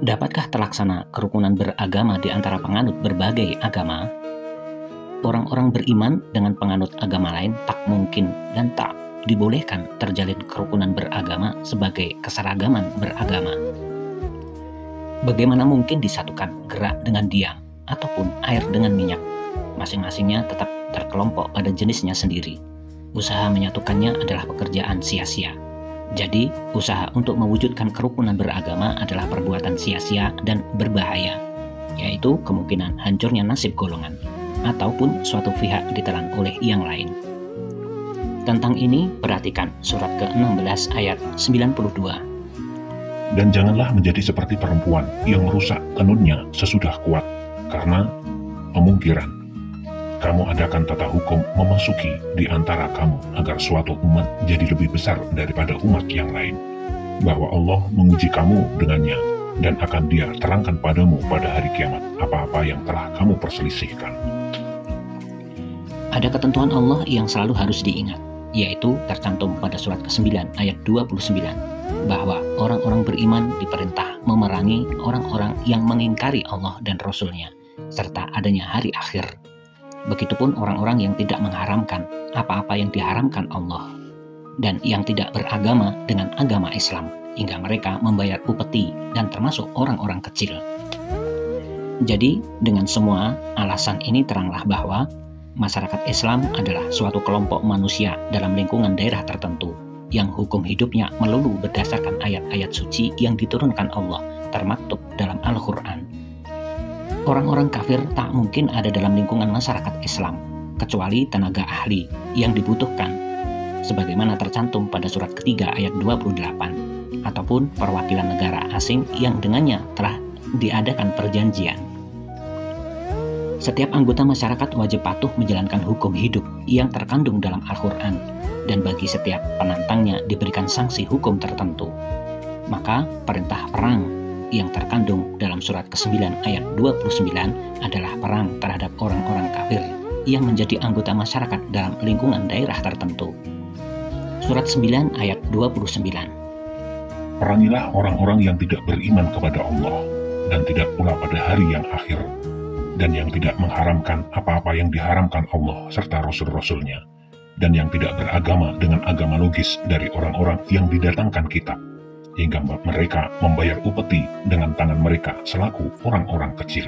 Dapatkah terlaksana kerukunan beragama di antara penganut berbagai agama? Orang-orang beriman dengan penganut agama lain tak mungkin dan tak dibolehkan terjalin kerukunan beragama sebagai keseragaman beragama. Bagaimana mungkin disatukan gerak dengan diam ataupun air dengan minyak? Masing-masingnya tetap terkelompok pada jenisnya sendiri. Usaha menyatukannya adalah pekerjaan sia-sia. Jadi, usaha untuk mewujudkan kerukunan beragama adalah perbuatan sia-sia dan berbahaya, yaitu kemungkinan hancurnya nasib golongan, ataupun suatu pihak ditelan oleh yang lain. Tentang ini, perhatikan surat ke-16 ayat 92. Dan janganlah menjadi seperti perempuan yang merusak tenunnya sesudah kuat, karena pemungkiran. Kamu adakan tata hukum memasuki di antara kamu agar suatu umat jadi lebih besar daripada umat yang lain, bahwa Allah menguji kamu dengannya, dan akan Dia terangkan padamu pada hari kiamat apa-apa yang telah kamu perselisihkan. Ada ketentuan Allah yang selalu harus diingat, yaitu tercantum pada surat ke-9 ayat 29, bahwa orang-orang beriman diperintah memerangi orang-orang yang mengingkari Allah dan Rasul-Nya, serta adanya hari akhir. Begitupun orang-orang yang tidak mengharamkan apa-apa yang diharamkan Allah, dan yang tidak beragama dengan agama Islam, hingga mereka membayar upeti dan termasuk orang-orang kecil. Jadi, dengan semua alasan ini teranglah bahwa masyarakat Islam adalah suatu kelompok manusia dalam lingkungan daerah tertentu, yang hukum hidupnya melulu berdasarkan ayat-ayat suci yang diturunkan Allah, termaktub dalam Al-Quran. Orang-orang kafir tak mungkin ada dalam lingkungan masyarakat Islam, kecuali tenaga ahli yang dibutuhkan, sebagaimana tercantum pada surat ketiga ayat 28, ataupun perwakilan negara asing yang dengannya telah diadakan perjanjian. Setiap anggota masyarakat wajib patuh menjalankan hukum hidup yang terkandung dalam Al-Quran, dan bagi setiap penantangnya diberikan sanksi hukum tertentu. Maka perintah perang yang terkandung dalam surat ke-9 ayat 29 adalah perang terhadap orang-orang kafir yang menjadi anggota masyarakat dalam lingkungan daerah tertentu. Surat 9 ayat 29. Perangilah orang-orang yang tidak beriman kepada Allah, dan tidak pula pada hari yang akhir, dan yang tidak mengharamkan apa-apa yang diharamkan Allah serta Rasul-Rasulnya, dan yang tidak beragama dengan agama logis dari orang-orang yang didatangkan kitab, hingga mereka membayar upeti dengan tangan mereka selaku orang-orang kecil.